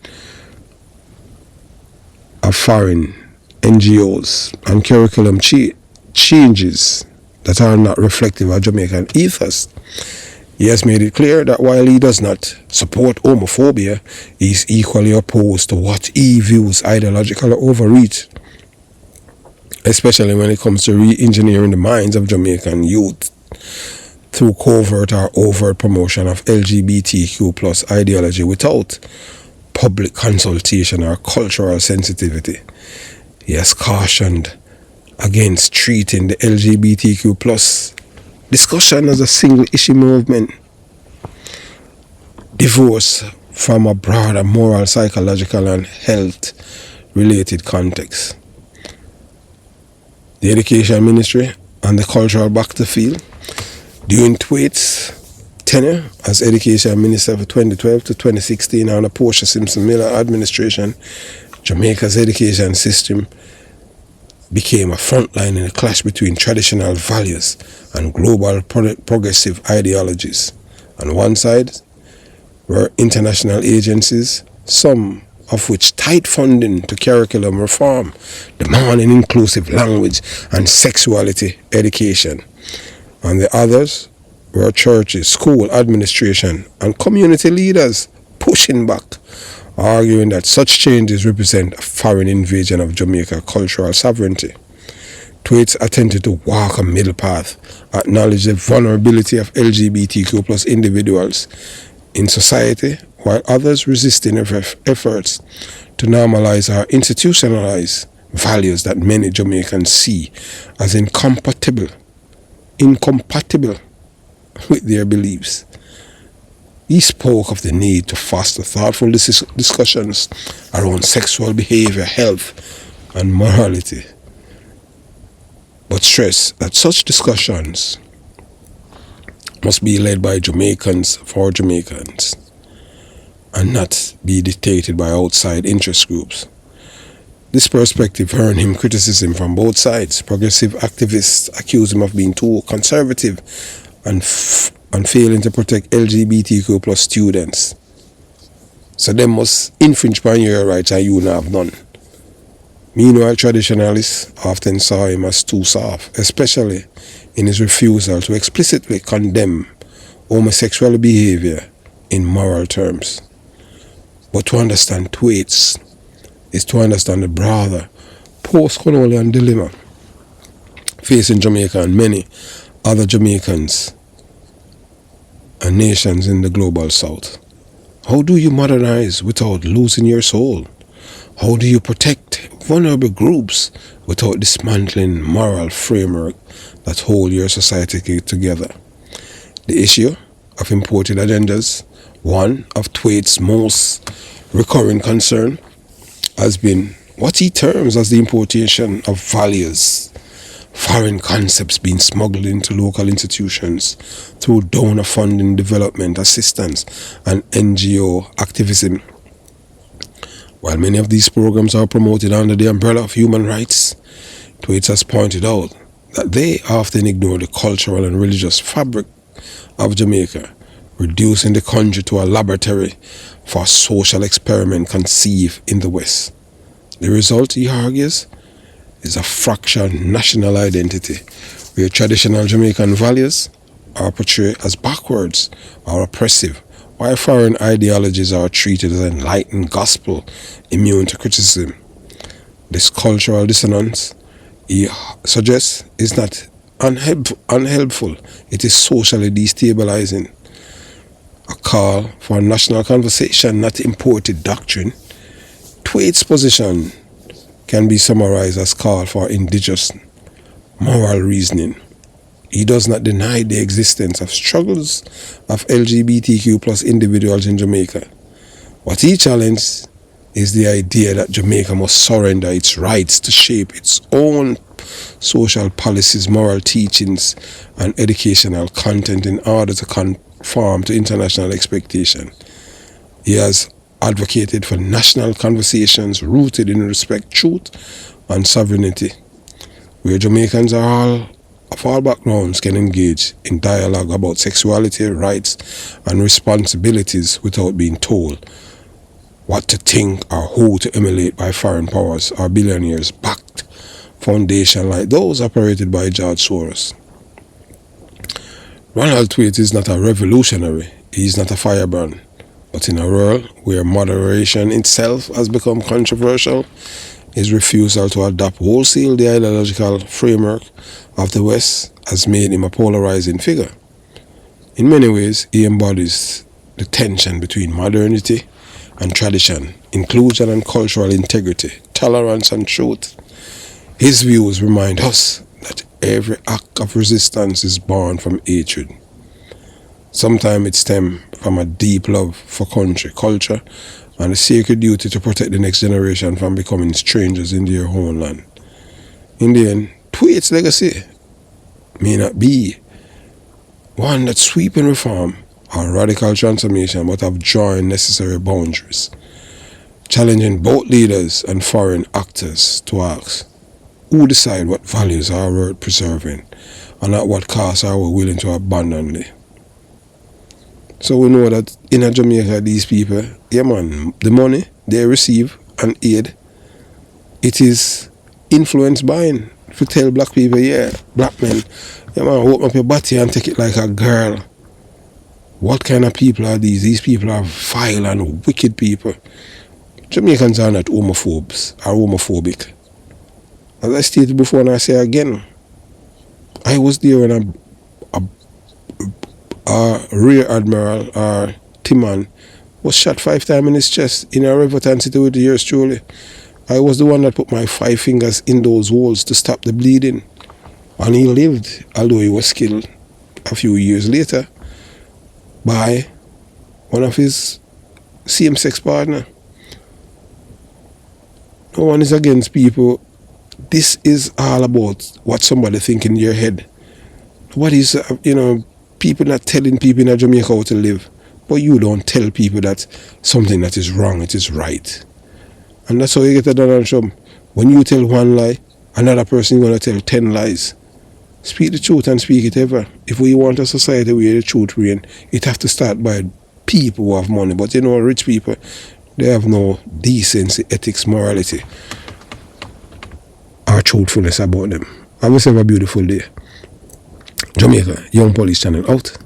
of foreign NGOs and curriculum changes that are not reflective of Jamaican ethos. He has made it clear that while he does not support homophobia, he is equally opposed to what he views ideological overreach, especially when it comes to re-engineering the minds of Jamaican youth through covert or overt promotion of LGBTQ plus ideology without public consultation or cultural sensitivity. He has cautioned against treating the LGBTQ plus discussion as a single issue movement, divorce from a broader moral, psychological and health related context. The Education Ministry and the cultural battlefield during Tweet's tenure as Education Minister for 2012 to 2016 under Portia Simpson-Miller administration, Jamaica's education system became a frontline in a clash between traditional values and global progressive ideologies. On one side were international agencies, some of which tight funding to curriculum reform, demanding inclusive language and sexuality education. On the others were churches, school administration, and community leaders pushing back, arguing that such changes represent a foreign invasion of Jamaica's cultural sovereignty. Tweets attempted to walk a middle path, acknowledge the vulnerability of LGBTQ plus individuals in society, while others resisting efforts to normalize or institutionalize values that many Jamaicans see as incompatible with their beliefs. He spoke of the need to foster thoughtful discussions around sexual behavior, health, and morality, but stressed that such discussions must be led by Jamaicans for Jamaicans and not be dictated by outside interest groups. This perspective earned him criticism from both sides. Progressive activists accuse him of being too conservative and failing to protect LGBTQ plus students. So they must infringe upon your rights and you not have none. Meanwhile, traditionalists often saw him as too soft, especially in his refusal to explicitly condemn homosexual behavior in moral terms. But to understand Thwaites is to understand the broader post-colonial dilemma facing Jamaica and many other Jamaicans and nations in the global south. How do you modernize without losing your soul? How do you protect vulnerable groups without dismantling moral framework that hold your society together? The issue of imported agendas, one of Thwaites' most recurring concern, has been what he terms as the importation of values, foreign concepts being smuggled into local institutions through donor funding, development assistance, and NGO activism. While many of these programs are promoted under the umbrella of human rights, Thwaites has pointed out that they often ignore the cultural and religious fabric of Jamaica, reducing the country to a laboratory for social experiment conceived in the West. The result, he argues, is a fractured national identity where traditional Jamaican values are portrayed as backwards or oppressive, while foreign ideologies are treated as enlightened gospel immune to criticism. This cultural dissonance, he suggests, is not unhelpful, it is socially destabilizing. A call for a national conversation, not imported doctrine. Thwaites' position can be summarized as call for indigenous moral reasoning. He does not deny the existence of struggles of LGBTQ plus individuals in Jamaica. What he challenges is the idea that Jamaica must surrender its rights to shape its own social policies, moral teachings, and educational content in order to conform to international expectation. He has advocated for national conversations rooted in respect, truth, and sovereignty, where Jamaicans of all backgrounds can engage in dialogue about sexuality, rights, and responsibilities without being told what to think or who to emulate by foreign powers or billionaires-backed foundations like those operated by George Soros. Ronald Thwaites is not a revolutionary, he is not a firebrand, but in a world where moderation itself has become controversial, his refusal to adopt wholesale the ideological framework of the West has made him a polarizing figure. In many ways, he embodies the tension between modernity and tradition, inclusion and cultural integrity, tolerance and truth. His views remind us that every act of resistance is born from hatred. Sometimes it stems from a deep love for country, culture, and a sacred duty to protect the next generation from becoming strangers in their own land. In the end, Thwaites' legacy may not be one that sweeping reform or radical transformation, but of drawing necessary boundaries, challenging both leaders and foreign actors to ask, who decide what values are worth preserving and at what cost are we willing to abandon them? So we know that in Jamaica, these people, yeah man, the money they receive and aid, it is influence buying. If you tell black people, yeah, black men, yeah man, open up your body and take it like a girl. What kind of people are these? These people are vile and wicked people. Jamaicans are not homophobes or homophobic. As I stated before and I say again, I was there when a Rear Admiral or Timon was shot 5 times in his chest in a Riverton city with yours truly. I was the one that put my 5 fingers in those holes to stop the bleeding. And he lived, although he was killed a few years later by one of his same-sex partner. No one is against people. This is all about what somebody think in your head. What is, people not telling people in Jamaica how to live. But you don't tell people that something that is wrong, it is right. And that's how you get a Donald Trump. When you tell one lie, another person is going to tell 10 lies. Speak the truth and speak it ever. If we want a society where the truth reigns, it has to start by people who have money. But rich people, they have no decency, ethics, morality. truthfulness about them. Have yourself a beautiful day. Jamaica Young Police Channel out.